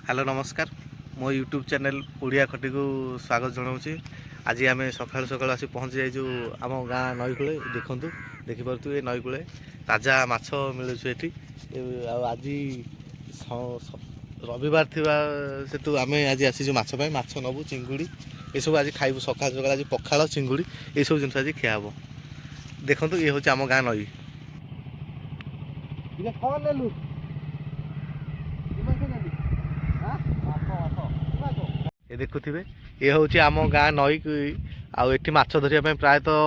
Hello नमस्कार मो YouTube channel Odia खटी को स्वागत जनाऊँगी। आज आम सका सका आसी पहुँची जाइए आम गाँ नई कूले देखूँ देखिपे ये नई कूले ताजा माछ मिलूँ ये आज रविवार थिबा सेतु आम आज आसी माछ माछ नबू चिंगुड़ी ये सब आज खाइबू सका सका आज पखाल चिंगुड़ी ये सब जिन आज खिया हे देखो ये हूँ आम गाँ नई ये देखुवे ये हूँ आम गाँ नई आठी माछ धरिया प्रायतः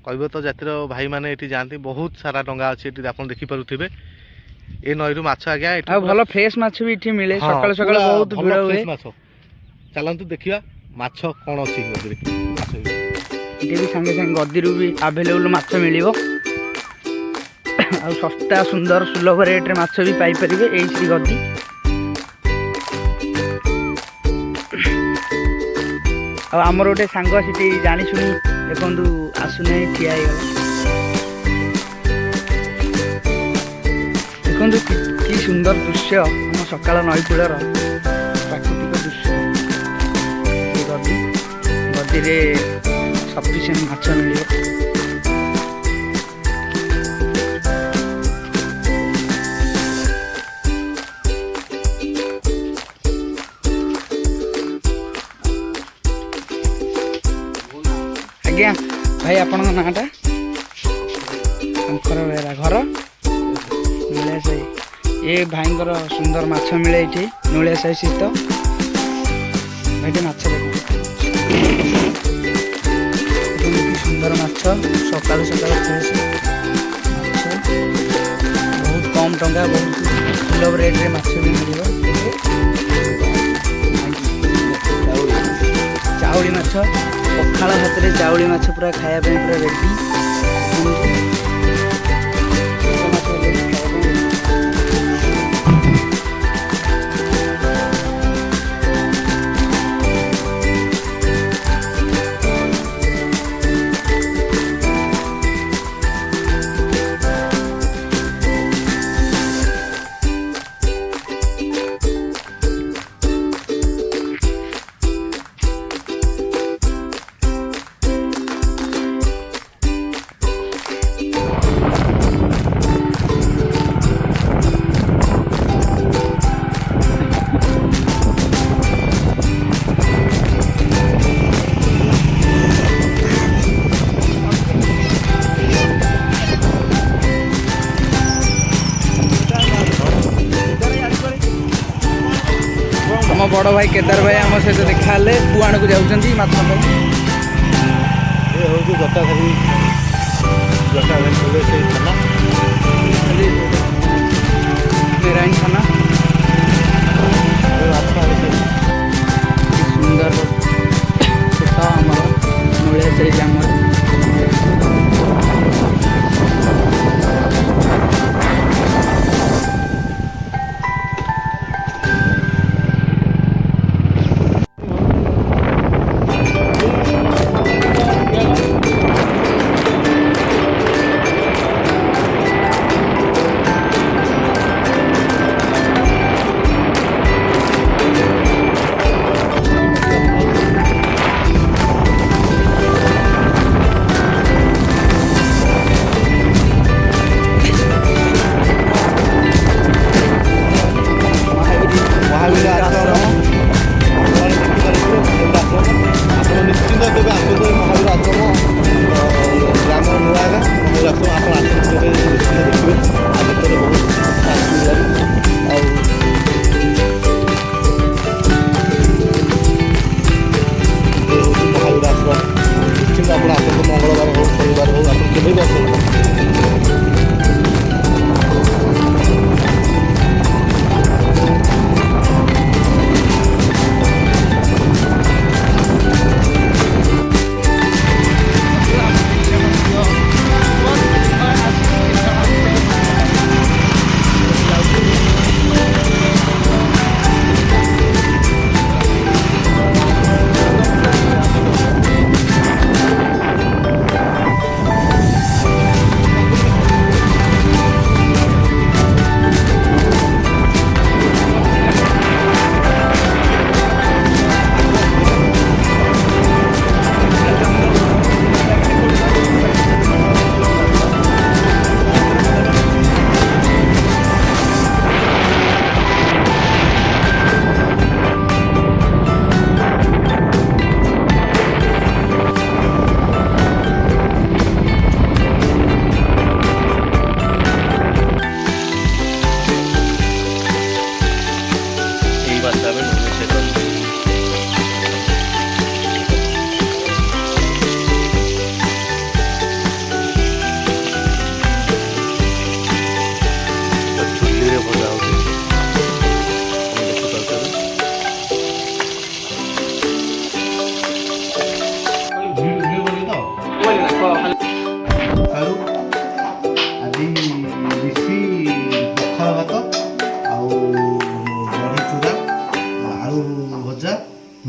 कह तो जातिर भाई मैंने ये जाती बहुत सारा डंगा अच्छी आप देखिपे ये नई माछ आज्ञा भल फ्रेश माछ भी इठी मिले सकाळ सकाळ बहुत भिड़ हुए माछ चलतु देखा माछ कौन अच्छी इठी भी संगे संगे गद्दी भी अवेलेबल माछ मिलिबो आ सस्ता सुंदर सुलभ रेट रे माछ भी पाई परिबे एई श्री गद्दी आमर गोटे सांग सीटी जानी शुणी देखु आसुना ठिया देखु कि सुंदर दृश्य आम सकाळ नईकूलर प्राकृतिक दृश्य गद्दी गद्दी सफिसीयंट माछ मिले आज्ञा भाई आपण नाटा शंकर बेहरा घर नुलिया साही ये भाई सुंदर माछ मिले ये नुलिया साही स्थित भाई माछ देख सुंदर माछ सका सका फ्रेश माछ बहुत कम टंका बहुत सुलभ रेट रे माछ भी मिल चाउली माछ पखाड़ भात में चाउली माछ पूरा खायापी पूरा रेडी बड़ भाई केदार भाई आम सहित देखा पुआण को जाऊँगी माछ ये हूँ गताखाली थाना मेराइन थाना सुंदर खेत आम नूलिया साही ग्राम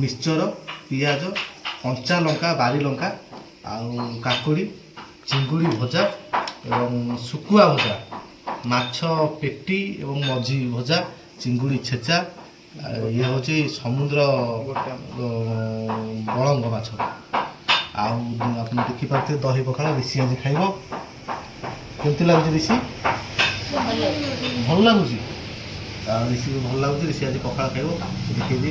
ମିକ୍ସଚର, ପିଆଜ, କଞ୍ଚା ଲଙ୍କା, ବାରି ଲଙ୍କା ଆଉ କାକୁଡ଼ି, ଚିଙ୍ଗୁଡ଼ି ଭଜା ଏବଂ ଶୁଖୁଆ ଭଜା, ମାଛ ପେଟି ଏବଂ ମଝି ଭଜା, ଚିଙ୍ଗୁଡ଼ି ଛେଚା। ଇଏ ହେଉଛି ସମୁଦ୍ର ବଳଙ୍ଗ ମାଛ। ଆଉ ଆପଣ ଦେଖିପାରୁଥିବେ ଦହି ପଖାଳ ରିଷି ଆଜି ଖାଇବ। କେମିତି ଲାଗୁଛି ରିଷି? ଭଲ ଲାଗୁଛି। ଆଉ ରିଷିକୁ ଭଲ ଲାଗୁଛି, ରିଷି ଆଜି ପଖାଳ ଖାଇବ। ଦେଖେଇବି।